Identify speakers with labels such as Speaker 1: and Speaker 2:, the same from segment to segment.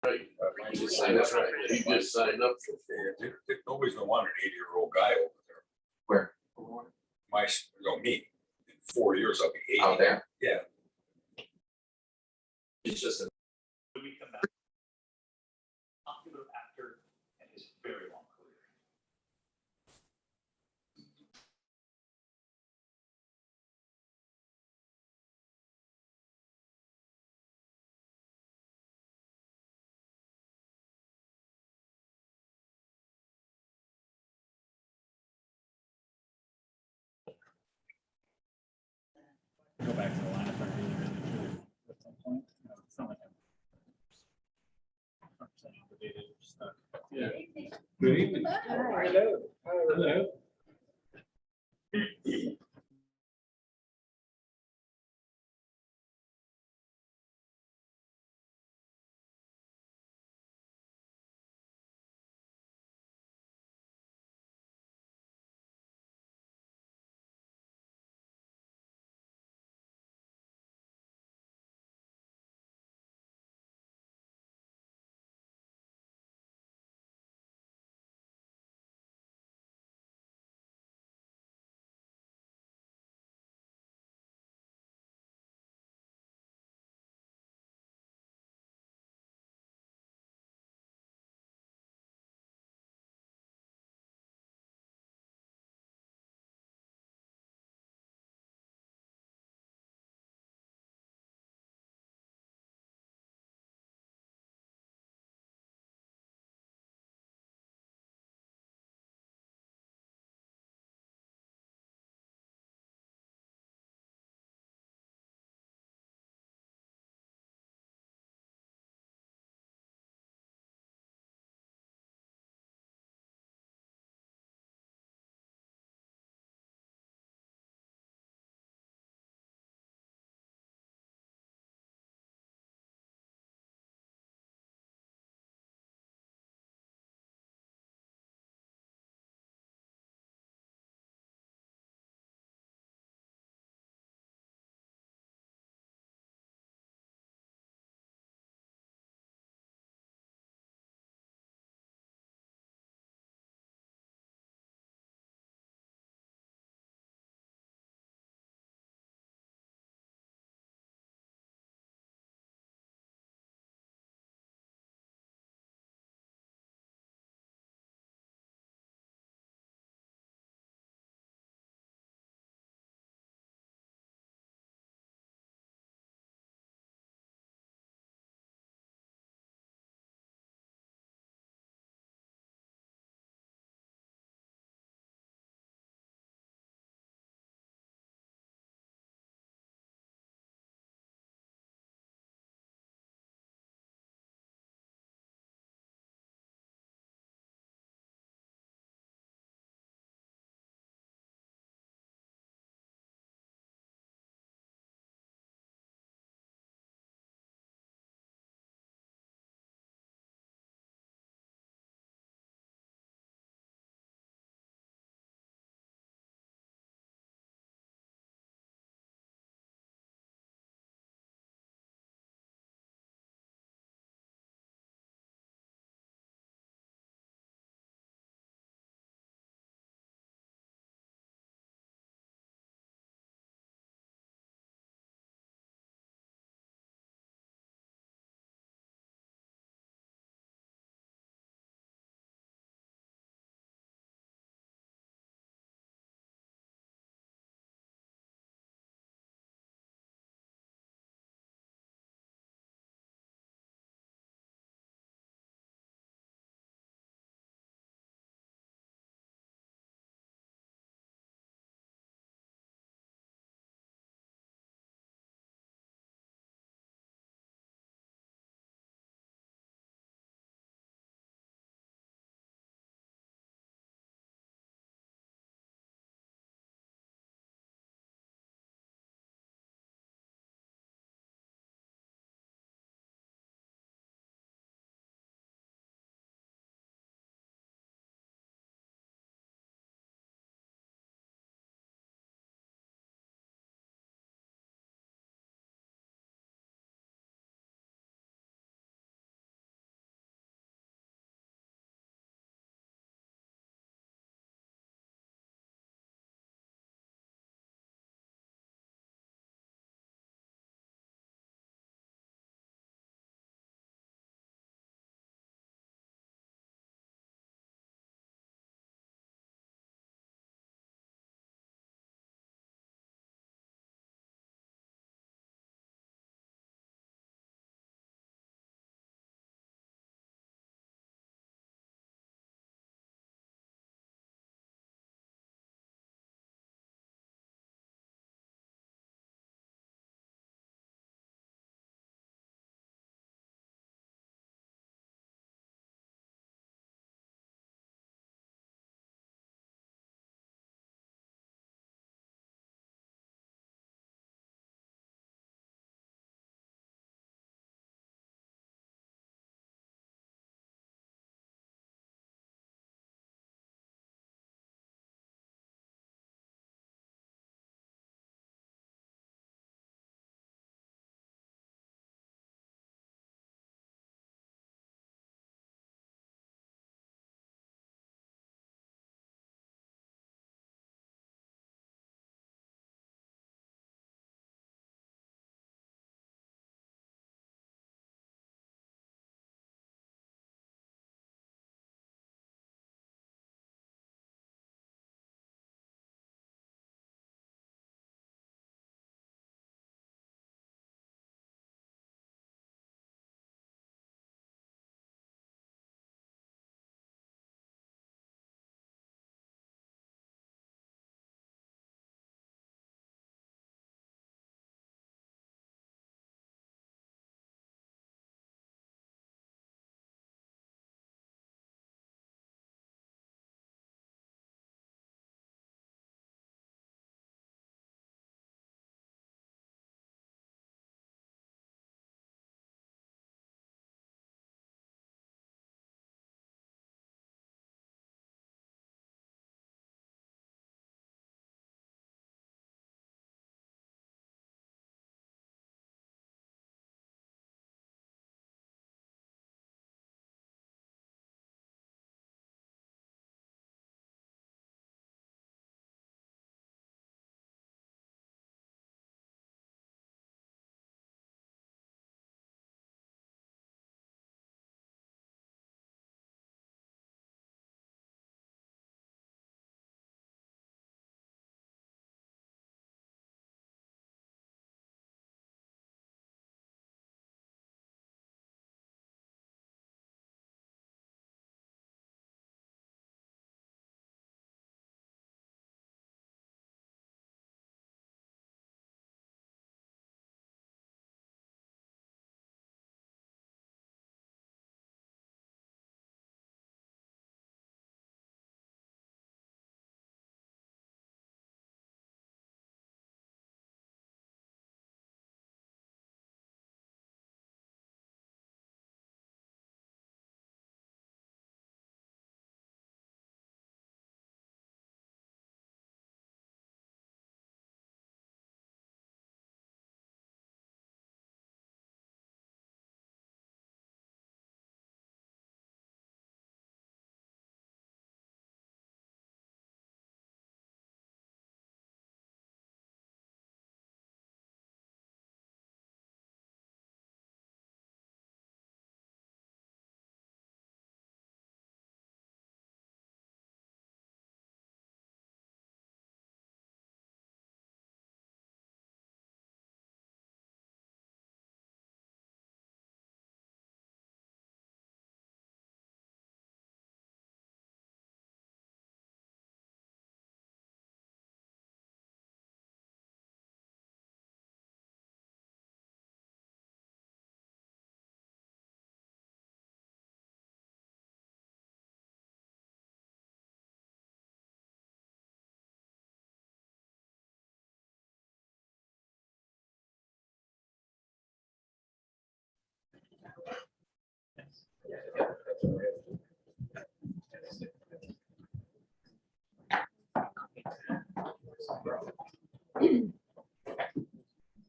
Speaker 1: Right.
Speaker 2: Mine
Speaker 1: You
Speaker 2: just
Speaker 1: just
Speaker 2: signed
Speaker 1: signed
Speaker 2: up.
Speaker 1: up, you just signed up for
Speaker 3: Nobody's gonna want an 80-year-old guy over there.
Speaker 2: Where?
Speaker 3: Me, in 4 years, I'll be 80.
Speaker 2: Out there?
Speaker 3: Yeah.
Speaker 2: It's just a
Speaker 4: We come back. Popular actor and his very long career. Go back to the line if I really should at some point. No, it's not like I'm 100% obligated or stuck. Yeah. Good evening. Hello. Hello.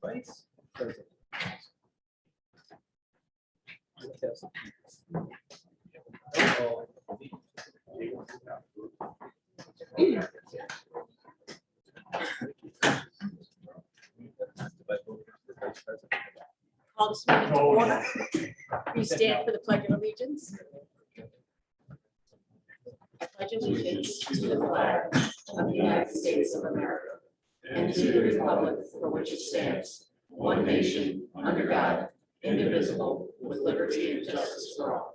Speaker 2: Vice President.
Speaker 5: Call this meeting to order. Please stand for the pledge of allegiance. I pledge allegiance to the flag of the United States of America and to the republic for which it stands, one nation, under God, indivisible, with liberty and justice for all.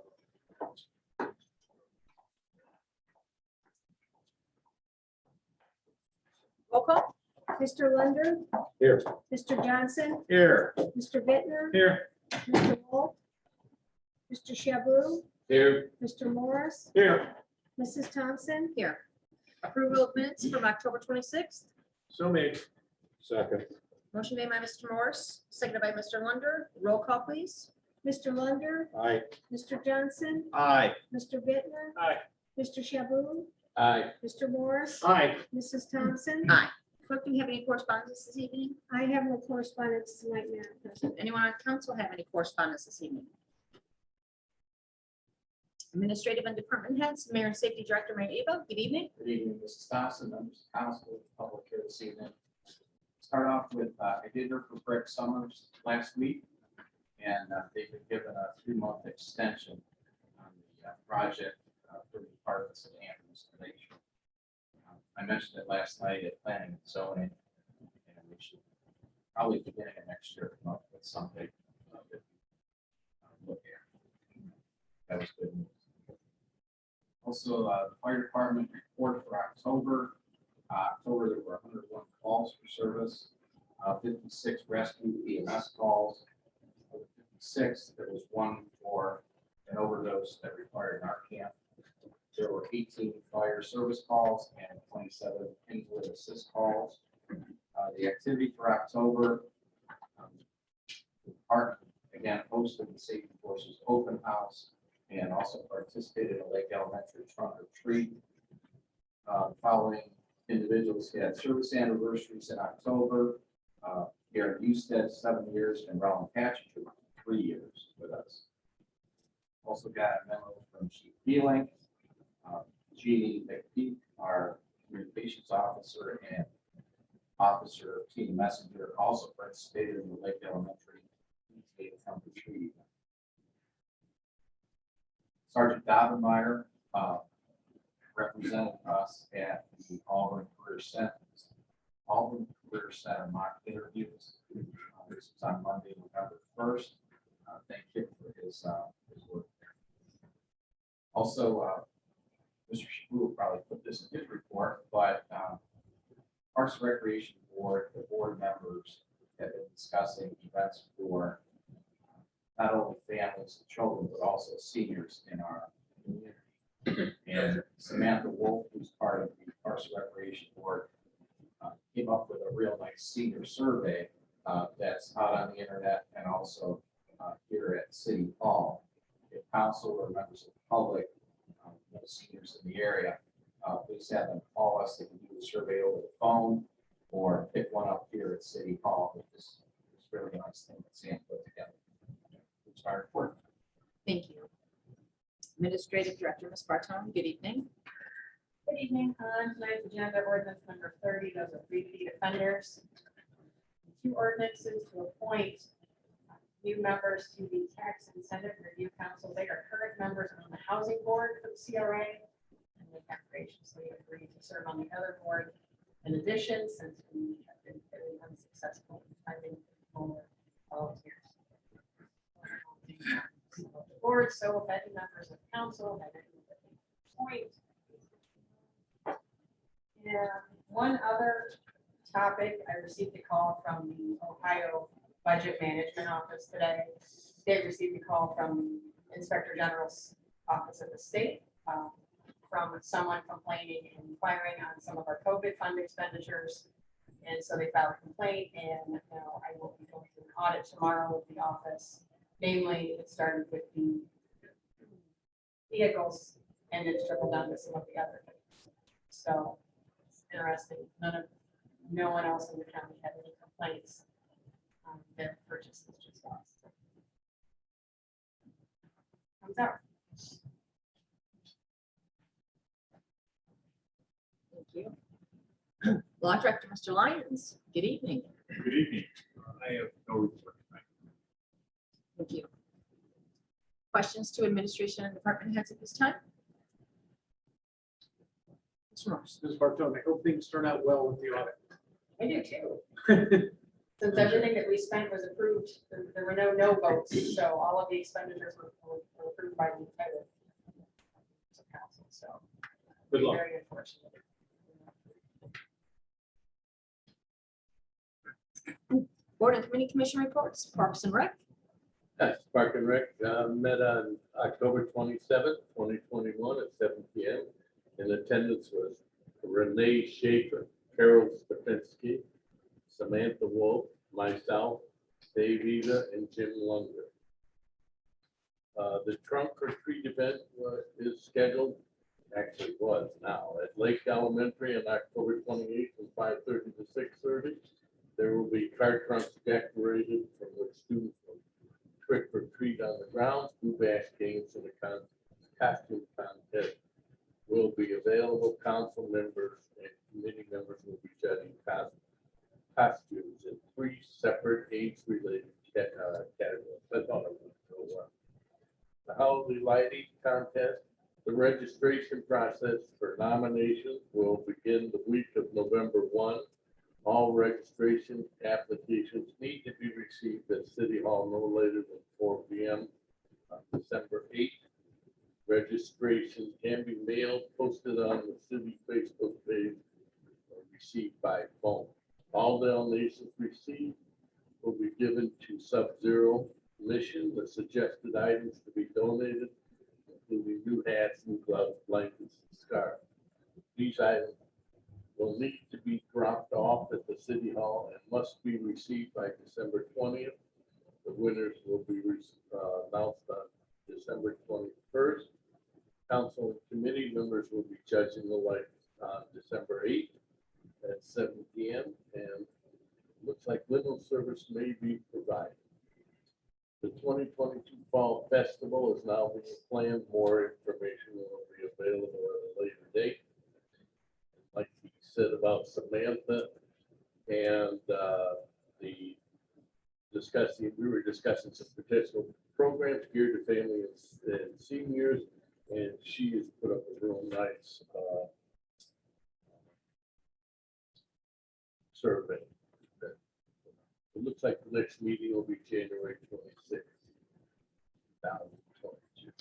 Speaker 5: Roll call.
Speaker 6: Mr. Lunder,
Speaker 2: Here.
Speaker 6: Mr. Johnson,
Speaker 2: Here.
Speaker 6: Mr. Bittner,
Speaker 2: Here.
Speaker 6: Mr. Wolf, Mr. Shaboo,
Speaker 1: Here.
Speaker 6: Mr. Morris,
Speaker 2: Here.
Speaker 6: Mrs. Thompson,
Speaker 5: Here. Approval of minutes from October 26th.
Speaker 2: So made. Second.
Speaker 5: Motion made by Mr. Morris, seconded by Mr. Lunder. Roll call, please.
Speaker 6: Mr. Lunder,
Speaker 2: Aye.
Speaker 6: Mr. Johnson,
Speaker 2: Aye.
Speaker 6: Mr. Bittner,
Speaker 2: Aye.
Speaker 6: Mr. Shaboo,
Speaker 1: Aye.
Speaker 6: Mr. Morris,
Speaker 2: Aye.
Speaker 6: Mrs. Thompson.
Speaker 5: Aye. Clerk, do you have any correspondence this evening?
Speaker 6: I have no correspondence tonight, Madam President.
Speaker 5: Anyone on council have any correspondence this evening? Administrative and department heads, Mayor and Safety Director, Mayor Eva, good evening.
Speaker 7: Good evening, Mrs. Thompson, members of council, public here this evening. Start off with, I did hear from Greg Summers last week, and they've been given a 3-month extension on the project for the departments of Anthem installation. I mentioned it last night at planning and zoning, and we should probably beginning of next year come up with something that we look at. That was good news. Also, the fire department report for October. October, there were 101 calls for service, 56 rescue EMS calls. Of the 56, there was 1 for an overdose that required Narcan. There were 18 fire service calls and 27 invalid assist calls. The activity for October, the park again hosted the Safety Forces Open House and also participated in a Lake Elementary trunk or treat. Following individuals had service anniversaries in October. Garrett Husted, 7 years, and Roland Patchett, 3 years with us. Also got a memo from Chief Beeling, Jeannie McPeak, our communications officer, and Officer Tina Messenger also participated in the Lake Elementary trunk or treat. Sergeant Dovenmeyer represented us at the Auburn Career Center mock interviews. This was on Monday, November 1st. Thank him for his work there. Also, Mr. Shaboo will probably put this in his report, but Parks and Recreation Board, the board members have been discussing events for not only families and children, but also seniors in our community. And Samantha Wolf, who's part of the Parks and Recreation Board, came up with a real nice senior survey that's out on the internet and also here at City Hall. If council or members of the public, know seniors in the area, please have them call us. They can do the survey over the phone or pick one up here at City Hall. It's really a nice thing that Sam put together. It's my report.
Speaker 5: Thank you. Administrative Director, Ms. Barton, good evening.
Speaker 8: Good evening. On tonight's agenda, ordinance number 30, those are repeat offenders. 2 ordinances to appoint new members to the Tax Incentive Review Council. They are current members on the Housing Board for the CRA, and they have graciously agreed to serve on the other board. In addition, since we have been very unsuccessful in finding more volunteers. The board, so if any members of council have any point. And one other topic, I received a call from the Ohio Budget Management Office today. They received a call from the Inspector General's office at the state from someone complaining and inquiring on some of our COVID fund expenditures. And so they filed a complaint, and now I will be going through an audit tomorrow with the office. Namely, it started with the vehicles, and it's trickled down to some of the other things. So it's interesting, no one else in the county had any complaints. Their purchase was just lost. Comes out.
Speaker 5: Thank you. Law Director, Mr. Lyons, good evening.
Speaker 3: Good evening. I have no report.
Speaker 5: Thank you. Questions to administration and department heads at this time? Mr. Morris.
Speaker 2: Ms. Bartone, I hope things turn out well with the audit.
Speaker 8: I do too. Since everything that we spent was approved, there were no votes, so all of the expenditures were approved by the entire council, so.
Speaker 2: Good luck.
Speaker 8: Very unfortunate.
Speaker 5: Board and Committee Commission reports, Parks and Rec.
Speaker 1: Yes, Park and Rec met on October 27th, 2021 at 7 p.m. In attendance was Renee Schaefer, Carol Stepinski, Samantha Wolf, myself, Dave Eva, and Jim Lunger. The trunk or treat event is scheduled, actually was now, at Lake Elementary on October 28th from 5:30 to 6:30. There will be car trunks decorated from which students will trick or treat on the grounds, blue bash games, and a costume contest will be available. Council members and committee members will be judging costumes in 3 separate age-related categories. That's all I want to know. The holiday lighting contest, the registration process for nominations will begin the week of November 1. All registration applications need to be received at City Hall no later than 4 p.m. on December 8th. Registration can be mailed, posted on the city Facebook page, or received by phone. All donations received will be given to Sub-Zero Mission. The suggested items to be donated, including new hats, new gloves, blankets, and scarves. These items will need to be dropped off at the City Hall and must be received by December 20th. The winners will be announced on December 21st. Council and committee members will be judging the lights on December 8th at 7 p.m. and looks like limo service may be provided. The 2022 Fall Festival is now being planned. More information will be available at a later date. Like he said about Samantha and we were discussing some potential programs geared to families and seniors, and she has put up a real nice survey. It looks like the next meeting will be January 26th, 2022.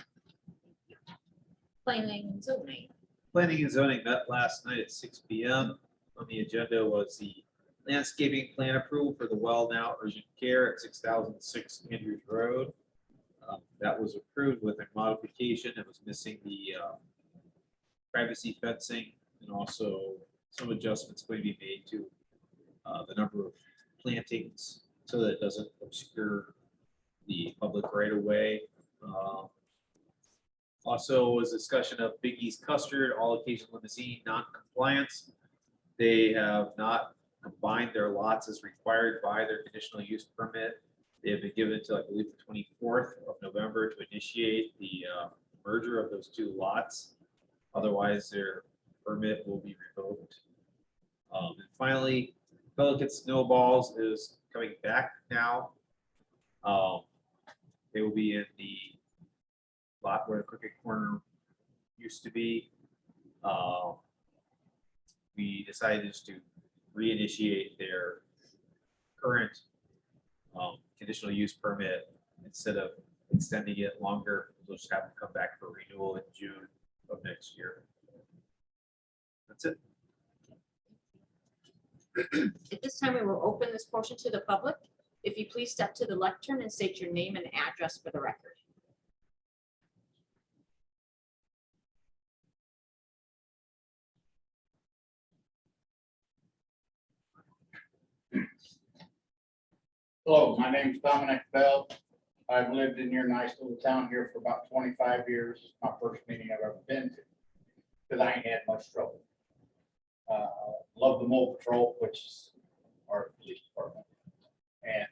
Speaker 5: Planning and zoning.
Speaker 9: Planning and zoning met last night at 6 p.m. On the agenda was the landscaping plan approval for the Well Now Urgent Care at 6006 Andrews Road. That was approved with a modification. It was missing the privacy fencing, and also some adjustments going to be made to the number of plantings so that it doesn't obscure the public right of way. Also was discussion of Big East Custard, all occasion limousine non-compliance. They have not combined their lots as required by their conditional use permit. They have been given until, I believe, the 24th of November to initiate the merger of those 2 lots. Otherwise, their permit will be revoked. And finally, Pelican Snowballs is coming back now. They will be in the lot where the Crooked Corner used to be. We decided just to reinitiate their current conditional use permit instead of extending it longer. We'll just have to come back for renewal in June of next year. That's it.
Speaker 5: At this time, we will open this portion to the public. If you please step to the lectern and state your name and address for the record.
Speaker 10: Hello, my name is Dominic Bell. I've lived in your nice little town here for about 25 years. It's my first meeting I've ever been to, because I ain't had much trouble. Love the mole patrol, which is our police department. And,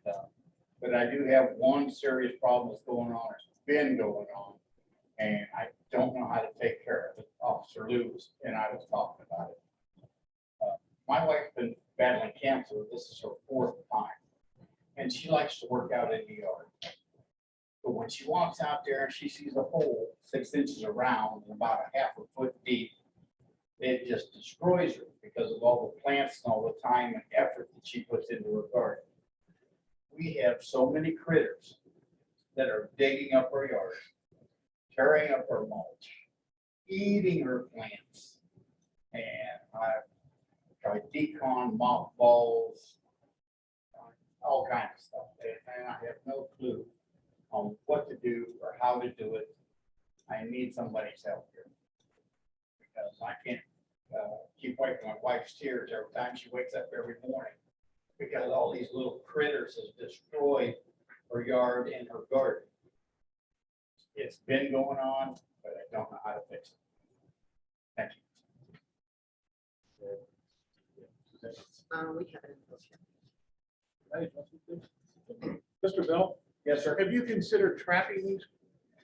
Speaker 10: but I do have one serious problem that's going on, it's been going on, and I don't know how to take care of it. Officer Lewis and I was talking about it. My wife's been battling cancer. This is her 4th time. And she likes to work out in the yard. But when she walks out there and she sees a hole 6 inches around and about a half a foot deep, it just destroys her because of all the plants and all the time and effort that she puts into her garden. We have so many critters that are digging up her yard, tearing up her mulch, eating her plants. And I've tried decon, mothballs, all kinds of stuff. And I have no clue on what to do or how to do it. I need somebody's help here. Because I can't keep wiping my wife's tears every time she wakes up every morning. Because all these little critters has destroyed her yard and her garden. It's been going on, but I don't know how to fix it. Thank you.
Speaker 5: We have it.
Speaker 2: Mr. Bell,
Speaker 10: Yes, sir.
Speaker 2: have you considered trapping these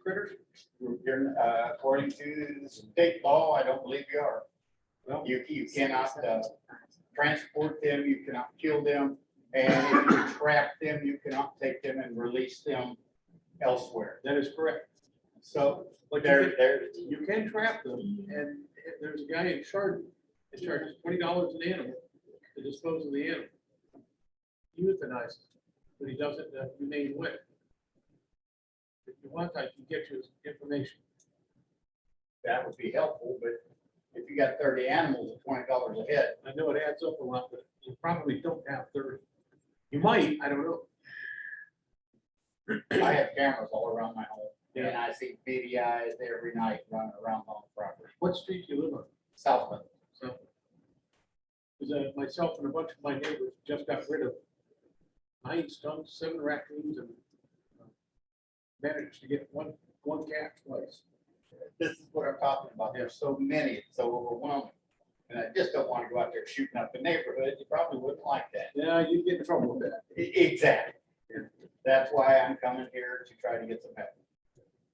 Speaker 2: critters?
Speaker 10: According to the state law, I don't believe you are.
Speaker 2: Well,
Speaker 10: You cannot transport them, you cannot kill them, and if you trap them, you cannot take them and release them elsewhere.
Speaker 2: that is correct.
Speaker 10: So
Speaker 2: But you can trap them, and there's a guy in Chardon that charges $20 an animal to dispose of the animal. He euthanizes, but he doesn't remain with. If you want, I can get you his information.
Speaker 10: that would be helpful, but if you got 30 animals at $20 a head,
Speaker 2: I know it adds up a lot, but you probably don't have 30. You might, I don't know.
Speaker 10: I have cameras all around my home, and I see beady eyes every night running around on the property.
Speaker 2: What street do you live on?
Speaker 10: Southland.
Speaker 2: So, because myself and a bunch of my neighbors just got rid of 9 skunks, 7 raccoons, and managed to get one cat twice.
Speaker 10: This is what I'm talking about. There's so many, it's so overwhelming. And I just don't want to go out there shooting up the neighborhood. You probably wouldn't like that.
Speaker 2: Yeah, you'd get in trouble with that.
Speaker 10: Exactly. That's why I'm coming here to try to get some help.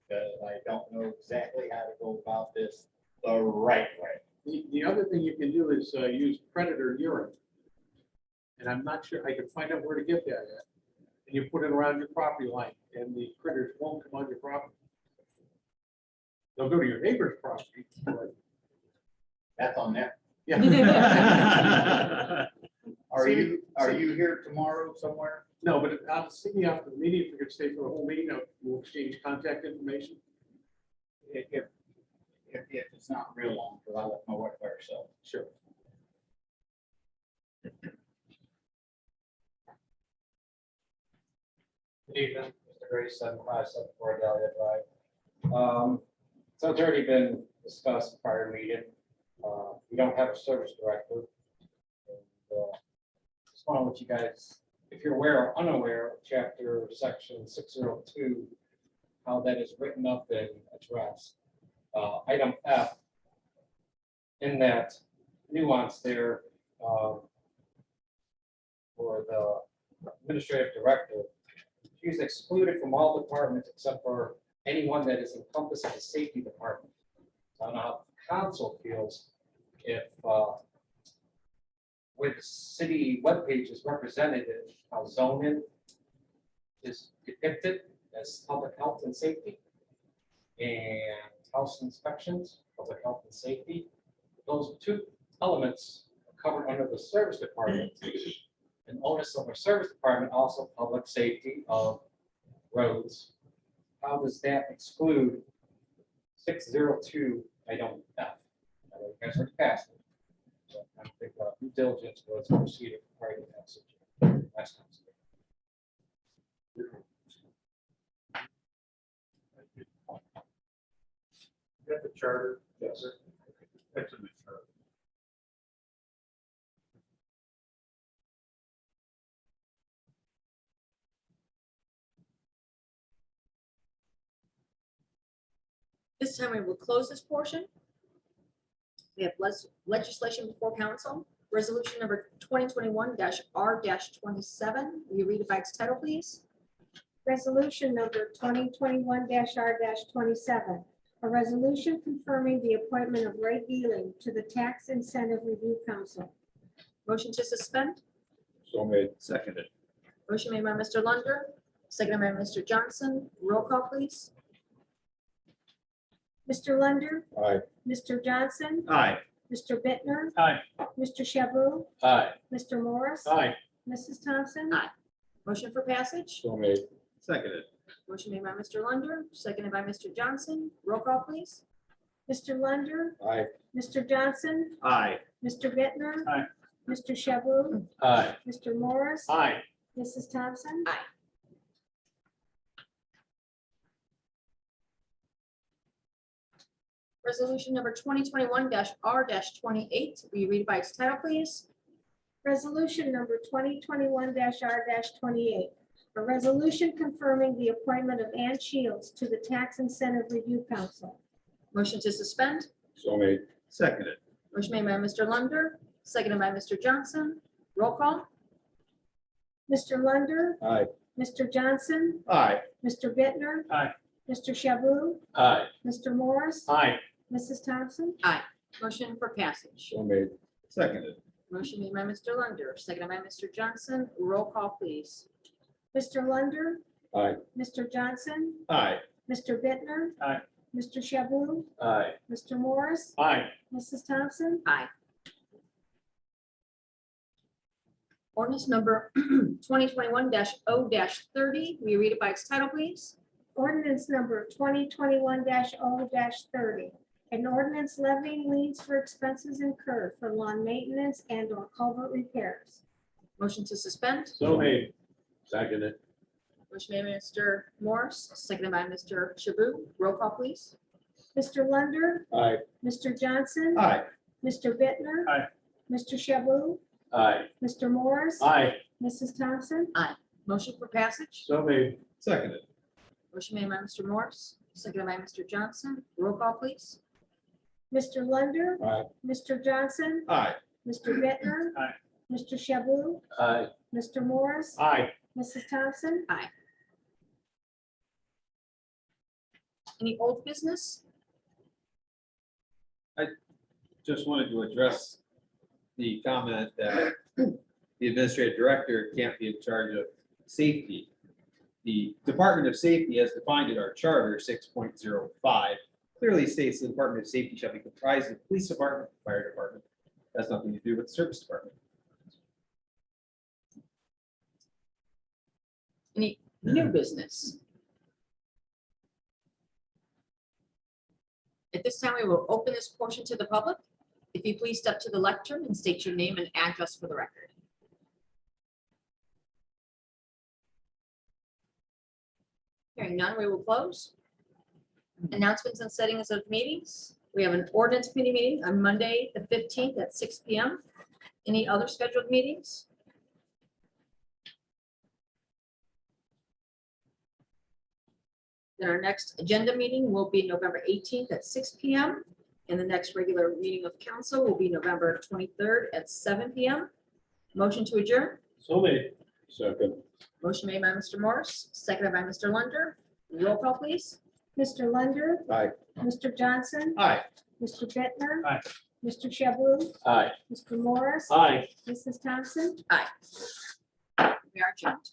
Speaker 10: Because I don't know exactly how to go about this the right way.
Speaker 2: The other thing you can do is use predator urine. And I'm not sure, I can find out where to get that at. And you put it around your property line, and the critters won't come on your property. They'll go to your neighbor's property, but
Speaker 10: That's on them.
Speaker 2: yeah.
Speaker 10: Are you here tomorrow somewhere?
Speaker 2: No, but I'll see you after the meeting. If you're gonna stay for the whole meeting, we'll exchange contact information.
Speaker 10: If it's not real long, because I left my wife by herself.
Speaker 2: Sure.
Speaker 11: Good evening, Mr. Grace, 7574 Dahlia Drive. So it's already been discussed prior meeting. We don't have a service director. And, just want to let you guys, if you're aware or unaware of chapter section 602, how that is written up and addressed. Item F, in that nuance there, for the administrative director, she's excluded from all departments except for anyone that is encompassed in the safety department. So I don't know how the council feels if with city webpage is represented, how zoning is depicted as public health and safety, and house inspections, public health and safety. Those 2 elements are covered under the service department. And onus of our service department, also public safety of roads. How does that exclude 602 item F? I know you guys already passed it. So I think due diligence was proceeded prior to passage. Last time.
Speaker 2: Got the charter.
Speaker 11: Yes, sir.
Speaker 2: That's in the charter.
Speaker 5: This time we will close this portion. We have legislation before council, resolution number 2021-R-27. Will you read it by its title, please?
Speaker 6: Resolution number 2021-R-27. A resolution confirming the appointment of Ray Dealing to the Tax Incentive Review Council.
Speaker 5: Motion to suspend.
Speaker 3: So made.
Speaker 9: Seconded.
Speaker 5: Motion made by Mr. Lunder, seconded by Mr. Johnson. Roll call, please.
Speaker 6: Mr. Lunder,
Speaker 3: Aye.
Speaker 6: Mr. Johnson,
Speaker 9: Aye.
Speaker 6: Mr. Bittner,
Speaker 2: Aye.
Speaker 6: Mr. Shaboo,
Speaker 1: Aye.
Speaker 6: Mr. Morris,
Speaker 2: Aye.
Speaker 6: Mrs. Thompson,
Speaker 5: Aye. Motion for passage.
Speaker 3: So made.
Speaker 9: Seconded.
Speaker 5: Motion made by Mr. Lunder, seconded by Mr. Johnson. Roll call, please.
Speaker 6: Mr. Lunder,
Speaker 3: Aye.
Speaker 6: Mr. Johnson,
Speaker 9: Aye.
Speaker 6: Mr. Bittner,
Speaker 2: Aye.
Speaker 6: Mr. Shaboo,
Speaker 1: Aye.
Speaker 6: Mr. Morris,
Speaker 2: Aye.
Speaker 6: Mrs. Thompson,
Speaker 5: Resolution number 2021-R-28. Will you read it by its title, please?
Speaker 6: resolution number 2021-R-28. A resolution confirming the appointment of Ann Shields to the Tax Incentive Review Council.
Speaker 5: Motion to suspend.
Speaker 3: So made.
Speaker 9: Seconded.
Speaker 5: Motion made by Mr. Lunder, seconded by Mr. Johnson. Roll call.
Speaker 6: Mr. Lunder,
Speaker 3: Aye.
Speaker 6: Mr. Johnson,
Speaker 9: Aye.
Speaker 6: Mr. Bittner,
Speaker 2: Aye.
Speaker 6: Mr. Shaboo,
Speaker 1: Aye.
Speaker 6: Mr. Morris,
Speaker 2: Aye.
Speaker 6: Mrs. Thompson,
Speaker 5: Motion for passage.
Speaker 3: So made.
Speaker 9: Seconded.
Speaker 5: Motion made by Mr. Lunder, seconded by Mr. Johnson. Roll call, please.
Speaker 6: Mr. Lunder,
Speaker 3: Aye.
Speaker 6: Mr. Johnson,
Speaker 9: Aye.
Speaker 6: Mr. Bittner,
Speaker 2: Aye.
Speaker 6: Mr. Shaboo,
Speaker 1: Aye.
Speaker 6: Mr. Morris,
Speaker 2: Aye.
Speaker 6: Mrs. Thompson,
Speaker 5: Ordinance number 2021-0-30. Will you read it by its title, please?
Speaker 6: ordinance number 2021-0-30. An ordinance levying liens for expenses incurred for lawn maintenance and or culvert repairs.
Speaker 5: Motion to suspend.
Speaker 2: So made.
Speaker 1: Seconded.
Speaker 5: Motion made by Mr. Morris, seconded by Mr. Shaboo. Roll call, please.
Speaker 6: Mr. Lunder,
Speaker 3: Aye.
Speaker 6: Mr. Johnson,
Speaker 9: Aye.
Speaker 6: Mr. Bittner,
Speaker 2: Aye.
Speaker 6: Mr. Shaboo,
Speaker 1: Aye.
Speaker 6: Mr. Morris,
Speaker 2: Aye.
Speaker 6: Mrs. Thompson,
Speaker 5: Motion for passage.
Speaker 2: So made.
Speaker 9: Seconded.
Speaker 5: Motion made by Mr. Morris, seconded by Mr. Johnson. Roll call, please.
Speaker 6: Mr. Lunder,
Speaker 3: Aye.
Speaker 6: Mr. Johnson,
Speaker 9: Aye.
Speaker 6: Mr. Bittner,
Speaker 2: Aye.
Speaker 6: Mr. Shaboo,
Speaker 1: Aye.
Speaker 6: Mr. Morris,
Speaker 2: Aye.
Speaker 6: Mrs. Thompson,
Speaker 5: Any old business?
Speaker 9: Just wanted to address the comment that the administrative director can't be in charge of safety. The Department of Safety, as defined in our charter, 6.05, clearly states the Department of Safety shall be comprised of police department, fire department. Has nothing to do with the service department.
Speaker 5: Any new business? At this time, we will open this portion to the public. If you please step to the lectern and state your name and address for the record. Hearing none, we will close. Announcements and settings of meetings. We have an ordinance committee meeting on Monday, the 15th at 6 p.m. Any other scheduled meetings? Then our next agenda meeting will be November 18th at 6 p.m. And the next regular meeting of council will be November 23rd at 7 p.m. Motion to adjourn.
Speaker 2: So made.
Speaker 3: Second.
Speaker 5: Motion made by Mr. Morris, seconded by Mr. Lunder. Roll call, please.
Speaker 6: Mr. Lunder,
Speaker 3: Aye.
Speaker 6: Mr. Johnson,
Speaker 9: Aye.
Speaker 6: Mr. Bittner,
Speaker 2: Aye.
Speaker 6: Mr. Shaboo,
Speaker 1: Aye.
Speaker 6: Mr. Morris,
Speaker 2: Aye.
Speaker 6: Mrs. Thompson,
Speaker 5: We are adjourned.